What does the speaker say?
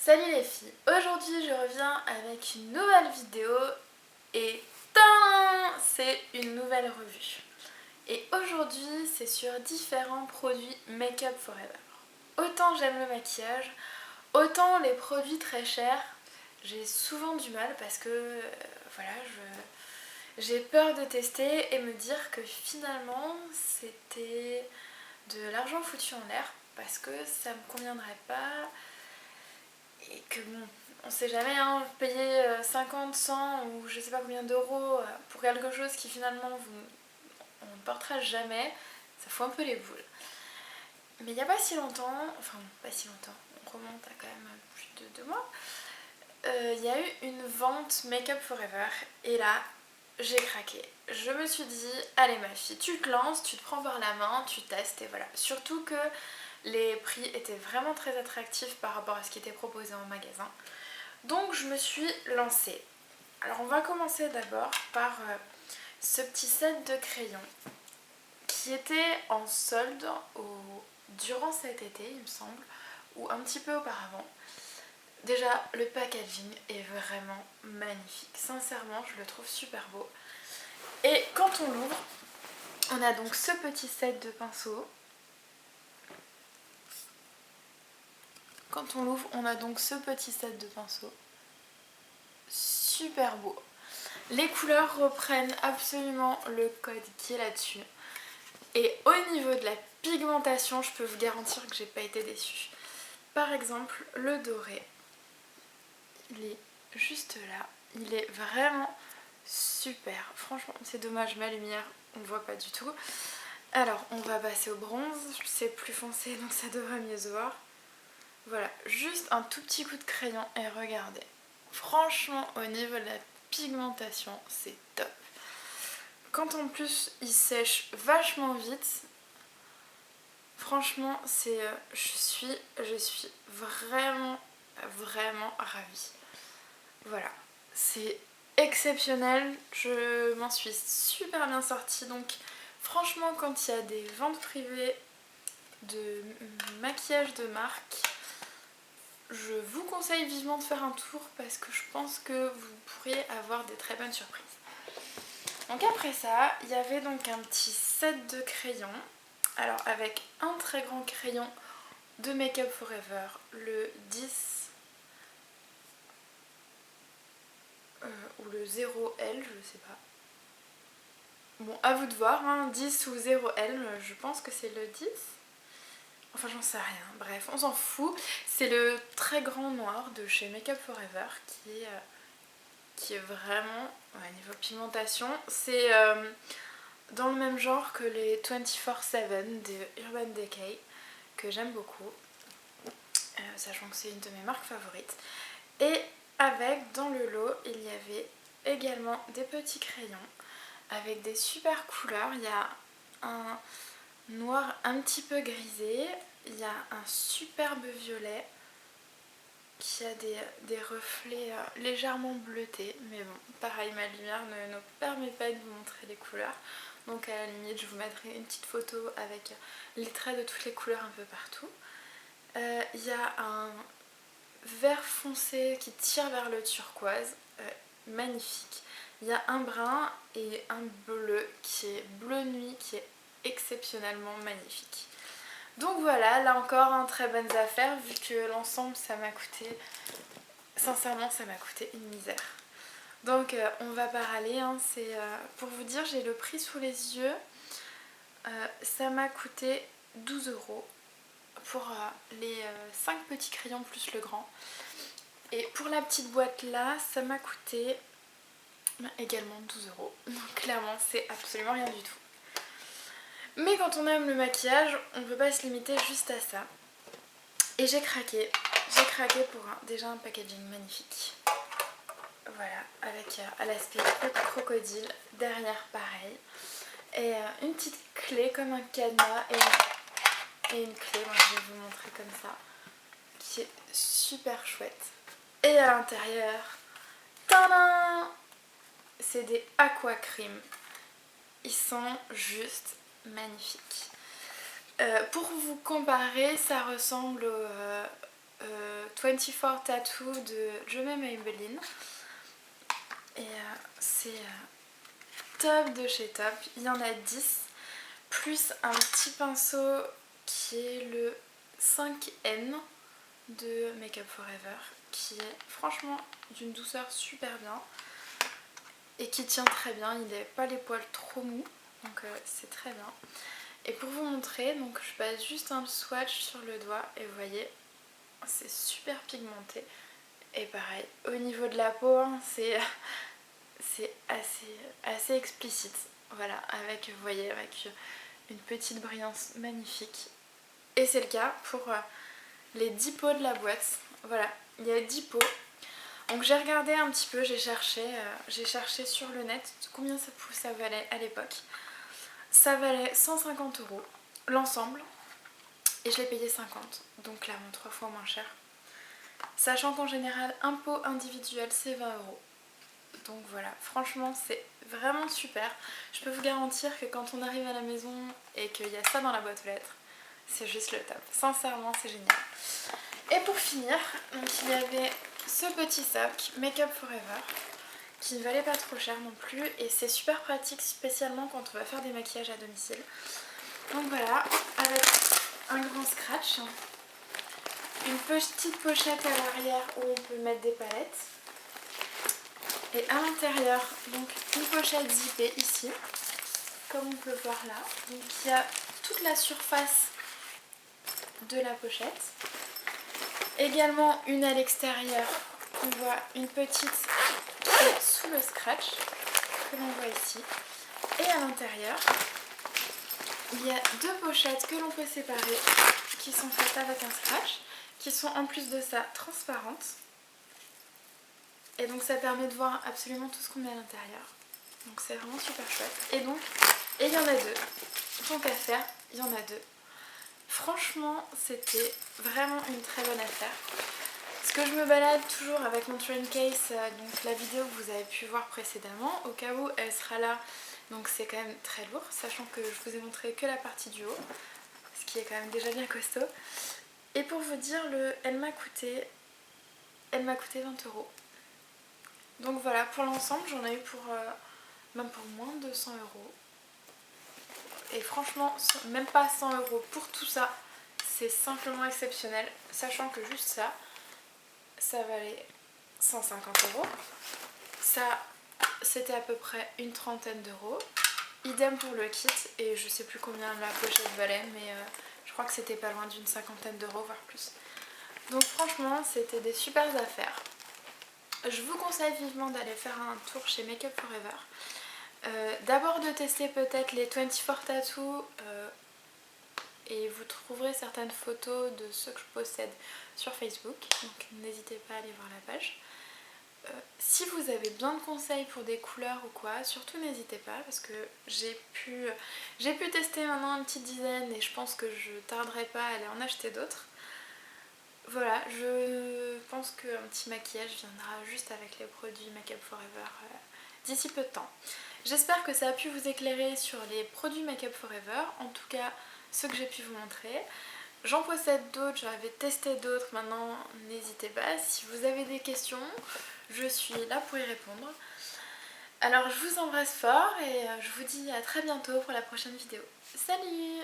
Salut les filles, aujourd'hui je reviens avec une nouvelle vidéo et tadam, c'est une nouvelle revue. Et aujourd'hui c'est sur différents produits Make Up Forever. Autant j'aime le maquillage, autant les produits très chers, j'ai souvent du mal parce que j'ai peur de tester et me dire que finalement c'était de l'argent foutu en l'air parce que ça me conviendrait pas. Et que bon, on sait jamais, hein, payer 50, 100 ou je sais pas combien d'euros pour quelque chose qui finalement on ne portera jamais, ça fout un peu les boules. Mais il n'y a pas si longtemps, enfin pas si longtemps, on remonte à quand même plus de 2 mois, il y a eu une vente Make Up Forever et là j'ai craqué. Je me suis dit, allez ma fille, tu te lances, tu te prends par la main, tu testes et voilà. Surtout que les prix étaient vraiment très attractifs par rapport à ce qui était proposé en magasin. Donc je me suis lancée. Alors on va commencer d'abord par ce petit set de crayons qui était en solde durant cet été il me semble, ou un petit peu auparavant. Déjà le packaging est vraiment magnifique, sincèrement je le trouve super beau. Et quand on l'ouvre, on a donc ce petit set de pinceaux. Quand on l'ouvre, on a donc ce petit set de pinceaux. Super beau. Les couleurs reprennent absolument le code qui est là-dessus. Et au niveau de la pigmentation, je peux vous garantir que j'ai pas été déçue. Par exemple, le doré, il est juste là. Il est vraiment super. Franchement, c'est dommage, ma lumière, on ne voit pas du tout. Alors, on va passer au bronze. C'est plus foncé, donc ça devrait mieux se voir. Voilà, juste un tout petit coup de crayon et regardez. Franchement, au niveau de la pigmentation, c'est top. Quand en plus il sèche vachement vite, franchement, je suis vraiment ravie. Voilà, c'est exceptionnel, je m'en suis super bien sortie. Donc franchement, quand il y a des ventes privées de maquillage de marque, je vous conseille vivement de faire un tour parce que je pense que vous pourriez avoir des très bonnes surprises. Donc après ça, il y avait donc un petit set de crayons. Alors avec un très grand crayon de Make Up Forever, le 10 ou le 0L, je sais pas. Bon, à vous de voir, hein, 10 ou 0L, je pense que c'est le 10. Enfin, j'en sais rien, bref, on s'en fout. C'est le très grand noir de chez Make Up Forever qui est vraiment, ouais, niveau pigmentation, c'est dans le même genre que les 24/7 de Urban Decay, que j'aime beaucoup, sachant que c'est une de mes marques favorites. Et avec, dans le lot, il y avait également des petits crayons avec des super couleurs. Il y a un noir un petit peu grisé, il y a un superbe violet qui a des reflets légèrement bleutés, mais bon, pareil, ma lumière ne nous permet pas de vous montrer les couleurs, donc à la limite je vous mettrai une petite photo avec les traits de toutes les couleurs un peu partout. Il y a un vert foncé qui tire vers le turquoise, magnifique. Il y a un brun et un bleu qui est bleu nuit, qui est exceptionnellement magnifique. Donc voilà, là encore, très bonnes affaires, vu que l'ensemble ça m'a coûté, sincèrement ça m'a coûté une misère. Donc on va pas râler, hein, pour vous dire, j'ai le prix sous les yeux, ça m'a coûté 12 € pour les 5 petits crayons plus le grand. Et pour la petite boîte là, ça m'a coûté également 12 €. Donc clairement c'est absolument rien du tout. Mais quand on aime le maquillage, on ne peut pas se limiter juste à ça. Et j'ai craqué pour déjà un packaging magnifique. Voilà, avec à l'aspect crocodile, derrière pareil. Et une petite clé comme un cadenas et une clé, moi je vais vous montrer comme ça, qui est super chouette. Et à l'intérieur, tadam, c'est des aqua cream. Ils sont juste magnifiques. Pour vous comparer, ça ressemble 24 Tattoo de Jemai Maybelline. Et c'est top de chez top. Il y en a 10. Plus un petit pinceau qui est le 5N de Make Up For Ever. Qui est franchement d'une douceur super bien. Et qui tient très bien. Il n'a pas les poils trop mous. Donc c'est très bien. Et pour vous montrer, donc je passe juste un swatch sur le doigt. Et vous voyez, c'est super pigmenté. Et pareil, au niveau de la peau, hein, c'est assez explicite. Voilà, avec, vous voyez, avec une petite brillance magnifique. Et c'est le cas pour les 10 pots de la boîte. Voilà, il y a 10 pots. Donc j'ai regardé un petit peu, j'ai cherché sur le net combien ça valait à l'époque. Ça valait 150 € l'ensemble. Et je l'ai payé 50, donc clairement 3 fois moins cher. Sachant qu'en général, un pot individuel c'est 20 €. Donc voilà, franchement c'est vraiment super. Je peux vous garantir que quand on arrive à la maison et qu'il y a ça dans la boîte aux lettres, c'est juste le top. Sincèrement, c'est génial. Et pour finir, donc il y avait ce petit sac Make Up For Ever qui ne valait pas trop cher non plus. Et c'est super pratique, spécialement quand on va faire des maquillages à domicile. Donc voilà, avec un grand scratch. Une petite pochette à l'arrière où on peut mettre des palettes. Et à l'intérieur, donc une pochette zippée ici, comme on peut voir là. Donc il y a toute la surface de la pochette. Également une à l'extérieur, on voit une petite qui est sous le scratch, que l'on voit ici. Et à l'intérieur, il y a deux pochettes que l'on peut séparer, qui sont faites avec un scratch, qui sont en plus de ça transparentes. Et donc ça permet de voir absolument tout ce qu'on met à l'intérieur. Donc c'est vraiment super chouette. Et il y en a deux. Tant qu'à faire, il y en a deux. Franchement, c'était vraiment une très bonne affaire. Parce que je me balade toujours avec mon train case, donc la vidéo que vous avez pu voir précédemment, au cas où elle sera là. Donc c'est quand même très lourd, sachant que je vous ai montré que la partie du haut, ce qui est quand même déjà bien costaud. Et pour vous dire, elle m'a coûté 20 €. Donc voilà, pour l'ensemble, j'en ai eu même pour moins de 100 €. Et franchement, même pas 100 € pour tout ça, c'est simplement exceptionnel. Sachant que juste ça valait 150 €. Ça, c'était à peu près une trentaine d'euros. Idem pour le kit, et je sais plus combien la pochette valait, mais je crois que c'était pas loin d'une cinquantaine d'euros, voire plus. Donc franchement, c'était des super affaires. Je vous conseille vivement d'aller faire un tour chez Make Up For Ever. D'abord de tester peut-être les 24 Tattoo et vous trouverez certaines photos de ceux que je possède sur Facebook, donc n'hésitez pas à aller voir la page. Si vous avez besoin de conseils pour des couleurs ou quoi, surtout n'hésitez pas, parce que j'ai pu tester maintenant une petite dizaine et je pense que je tarderai pas à aller en acheter d'autres. Voilà, je pense qu'un petit maquillage viendra juste avec les produits Make Up For Ever d'ici peu de temps. J'espère que ça a pu vous éclairer sur les produits Make Up For Ever, en tout cas ceux que j'ai pu vous montrer. J'en possède d'autres, j'en avais testé d'autres, maintenant n'hésitez pas. Si vous avez des questions, je suis là pour y répondre. Alors je vous embrasse fort et je vous dis à très bientôt pour la prochaine vidéo. Salut!